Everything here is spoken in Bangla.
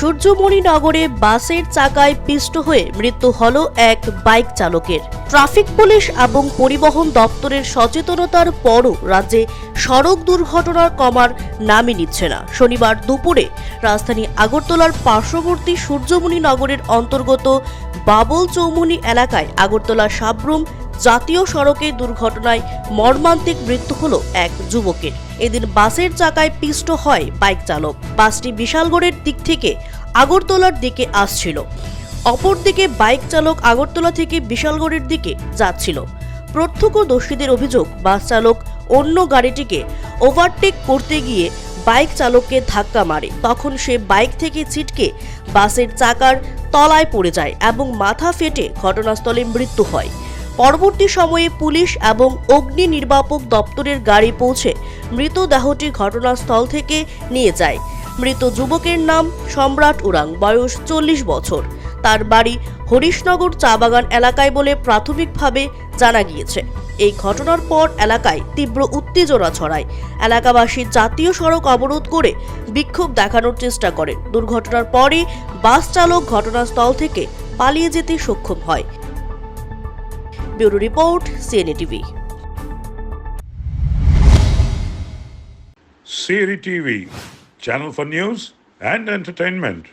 সূর্যমণিনগরে বাসের চাকায় পিষ্ট হয়ে মৃত্যু হল এক বাইক চালকের। ট্রাফিক পুলিশ এবং পরিবহন দপ্তরের সচেতনতার পরও রাজ্যে সড়ক দুর্ঘটনার কমার নামই নিচ্ছে না। শনিবার দুপুরে রাজধানী আগরতলার পার্শ্ববর্তী সূর্যমণিনগরের অন্তর্গত বাবল চৌমুহনী এলাকায় আগরতলা সাব্রুম জাতীয় সড়কে দুর্ঘটনায় মর্মান্তিক মৃত্যু হলো এক যুবকের। এদিন বাসের চাকায় পিষ্ট হয় বাইক চালক। বাসটি বিশালগড়ের দিক থেকে আগরতলার দিকে আসছিল। অপরদিকে বাইক চালক আগরতলা থেকে বিশালগড়ের দিকে যাচ্ছিল। প্রত্যক্ষদর্শীদের অভিযোগ, বাস চালক অন্য গাড়িটিকে ওভারটেক করতে গিয়ে বাইক চালককে ধাক্কা মারে। তখন সে বাইক থেকে ছিটকে বাসের চাকার তলায় পড়ে যায় এবং মাথা ফেটে ঘটনাস্থলে মৃত্যু হয়। পরবর্তী সময়ে পুলিশ এবং অগ্নি নির্বাপক দপ্তরের গাড়ি পৌঁছে মৃতদেহটি ঘটনাস্থল থেকে নিয়ে যায়। মৃত যুবকের নাম সম্রাট উরাং, বয়স 40 বছর। তার বাড়ি হরিশনগর চা বাগান এলাকায় বলে প্রাথমিকভাবে জানা গিয়েছে। এই ঘটনার পর এলাকায় তীব্র উত্তেজনা ছড়ায়। এলাকাবাসী জাতীয় সড়ক অবরোধ করে বিক্ষোভ দেখানোর চেষ্টা করেন। দুর্ঘটনার পরই বাস চালক ঘটনাস্থল থেকে পালিয়ে যেতে সক্ষম হয়। Bureau report, CNA TV. CNA TV, channel for news and entertainment.